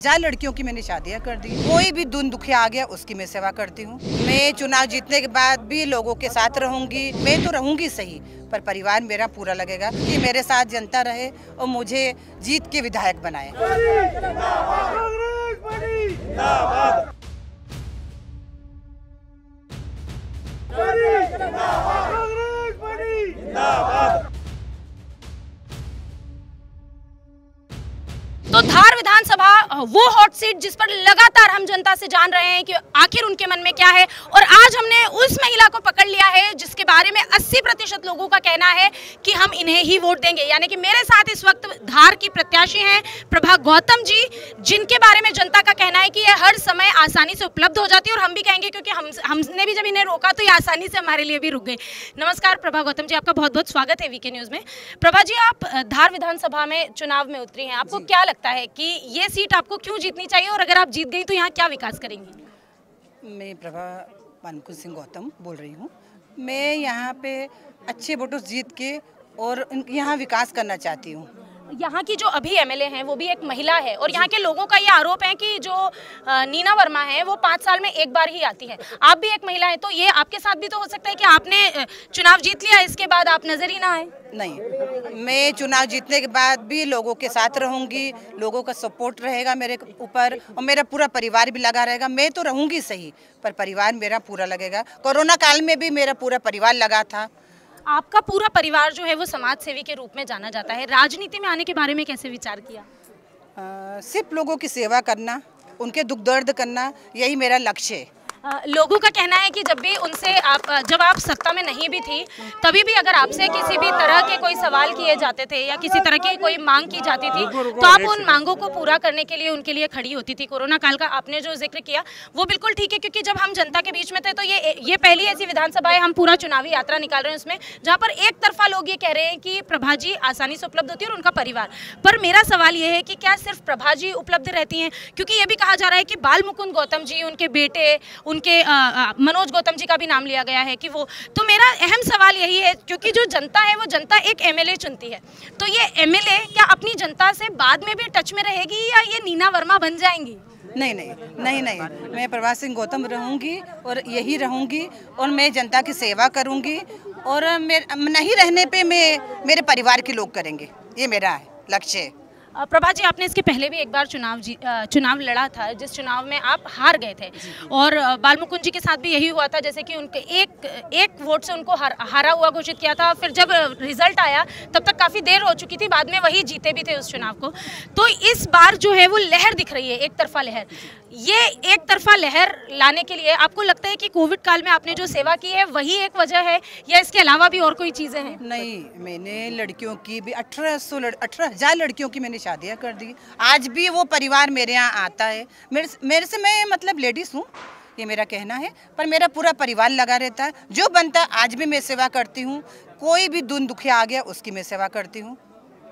जहाँ लड़कियों की मैंने शादियाँ कर दी, कोई भी दुन दुखी आ गया उसकी मैं सेवा करती हूँ। मैं चुनाव जीतने के बाद भी लोगों के साथ रहूंगी। मैं तो रहूंगी सही, पर परिवार मेरा पूरा लगेगा कि मेरे साथ जनता रहे और मुझे जीत के विधायक बनाए। तो धार विधानसभा वो हॉट सीट जिस पर लगातार हम जनता से जान रहे हैं कि आखिर उनके मन में क्या है, और आज हमने उस महिला को पकड़ लिया है जिसके बारे में 80% लोगों का कहना है कि हम इन्हें ही वोट देंगे। यानी कि मेरे साथ इस वक्त धार की प्रत्याशी हैं प्रभा गौतम जी, जिनके बारे में जनता का कहना है कि ये हर समय आसानी से उपलब्ध हो जाती है, और हम भी कहेंगे क्योंकि हमने भी जब इन्हें रोका तो ये आसानी से हमारे लिए भी रुक गए। नमस्कार प्रभा गौतम जी, आपका बहुत बहुत स्वागत है वीके न्यूज़ में। प्रभा जी, आप धार विधानसभा में चुनाव में उतरी हैं, आपको क्या लगता है कि ये सीट आपको क्यों जीतनी चाहिए, और अगर आप जीत गई तो यहाँ क्या विकास करेंगी? मैं प्रभा पानकुल सिंह गौतम बोल रही हूँ। मैं यहाँ पे अच्छे वोटों से जीत के और यहाँ विकास करना चाहती हूँ। यहाँ की जो अभी एमएलए हैं वो भी एक महिला है, और यहाँ के लोगों का ये आरोप है कि जो नीना वर्मा है वो 5 साल में एक बार ही आती है। आप भी एक महिला हैं, तो ये आपके साथ भी तो हो सकता है कि आपने चुनाव जीत लिया, इसके बाद आप नजर ही ना आए। नहीं, मैं चुनाव जीतने के बाद भी लोगों के साथ रहूंगी। लोगों का सपोर्ट रहेगा मेरे ऊपर और मेरा पूरा परिवार भी लगा रहेगा। मैं तो रहूंगी सही, पर परिवार मेरा पूरा लगेगा। कोरोना काल में भी मेरा पूरा परिवार लगा था। आपका पूरा परिवार जो है वो समाज सेवी के रूप में जाना जाता है, राजनीति में आने के बारे में कैसे विचार किया? सिर्फ लोगों की सेवा करना, उनके दुख दर्द करना, यही मेरा लक्ष्य है। लोगों का कहना है कि जब आप सत्ता में नहीं भी थी तभी भी अगर आपसे किसी भी तरह के कोई सवाल किए जाते थे या किसी तरह की कोई मांग की जाती थी तो आप उन मांगों को पूरा करने के लिए उनके लिए खड़ी होती थी। कोरोना काल का आपने जो जिक्र किया वो बिल्कुल ठीक है, क्योंकि जब हम जनता के बीच में थे तो ये पहली ऐसी विधानसभा है, हम पूरा चुनावी यात्रा निकाल रहे हैं उसमें, जहाँ पर एक तरफा लोग ये कह रहे हैं कि प्रभा जी आसानी से उपलब्ध होती है और उनका परिवार। पर मेरा सवाल ये है कि क्या सिर्फ प्रभा जी उपलब्ध रहती हैं, क्योंकि ये भी कहा जा रहा है कि बाल मुकुंद गौतम जी, उनके बेटे, उनके मनोज गौतम जी का भी नाम लिया गया है कि वो। तो मेरा अहम सवाल यही है, क्योंकि जो जनता है वो जनता एक एमएलए चुनती है, तो ये एमएलए क्या अपनी जनता से बाद में भी टच में रहेगी या ये नीना वर्मा बन जाएंगी? नहीं, मैं प्रभा सिंह गौतम रहूंगी और यही रहूंगी, और मैं जनता की सेवा करूंगी, और नहीं रहने पे मेरे परिवार के लोग करेंगे। ये मेरा लक्ष्य है। प्रभा जी, आपने इसके पहले भी एक बार चुनाव लड़ा था, जिस चुनाव में आप हार गए थे, और बाल मुकुंद जी के साथ भी यही हुआ था, जैसे कि उनके एक वोट से उनको हारा हुआ घोषित किया था। फिर जब रिजल्ट आया तब तक काफ़ी देर हो चुकी थी, बाद में वही जीते भी थे उस चुनाव को। तो इस बार जो है वो लहर दिख रही है, एक तरफा लहर। ये एक तरफा लहर लाने के लिए आपको लगता है कि कोविड काल में आपने जो सेवा की है वही एक वजह है, या इसके अलावा भी और कोई चीज़ें हैं? नहीं, मैंने लड़कियों की भी 18,000 लड़कियों की मैंने शादियाँ कर दी। आज भी वो परिवार मेरे यहाँ आता है। मेरे से मैं मतलब लेडीज हूँ, ये मेरा कहना है, पर मेरा पूरा परिवार लगा रहता है। जो बनता है आज भी मैं सेवा करती हूँ। कोई भी दुन दुखी आ गया उसकी मैं सेवा करती हूँ।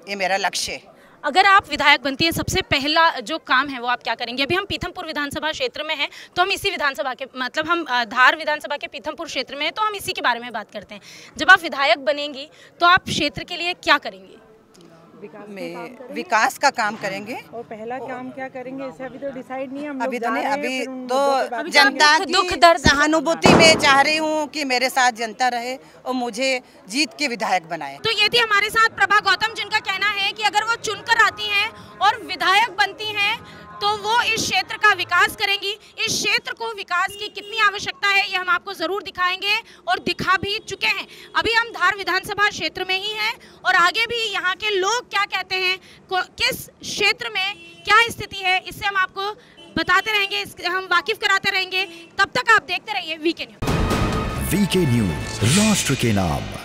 ये मेरा लक्ष्य है। अगर आप विधायक बनती है, सबसे पहला जो काम है वो आप क्या करेंगे? अभी हम पीथमपुर विधानसभा क्षेत्र में हैं, तो हम इसी विधानसभा के हम धार विधानसभा के पीथमपुर क्षेत्र में हैं, तो हम इसी के बारे में बात करते हैं। जब आप विधायक बनेंगी तो आप क्षेत्र के लिए क्या करेंगी? विकास का काम करेंगे। और पहला काम क्या करेंगे इसे अभी तो डिसाइड नहीं है। अभी तो जनता की दुख दर्द सहानुभूति में चाह रही हूँ कि मेरे साथ जनता रहे और मुझे जीत के विधायक बनाए। तो ये थी हमारे साथ प्रभा गौतम, जिनका कहना है कि अगर वो चुनकर आती हैं और विधायक बनती हैं तो वो इस क्षेत्र का विकास करेंगी। इस क्षेत्र को विकास की कितनी आवश्यकता है ये हम आपको ज़रूर दिखाएंगे, और दिखा भी चुके हैं। अभी हम धार विधानसभा क्षेत्र में ही हैं, और आगे भी यहाँ के लोग क्या कहते हैं, किस क्षेत्र में क्या स्थिति है, इससे हम आपको बताते रहेंगे, हम वाकिफ कराते रहेंगे। तब तक आप देखते रहिए वीके न्यूज़। वीके न्यूज़, राष्ट्र के नाम।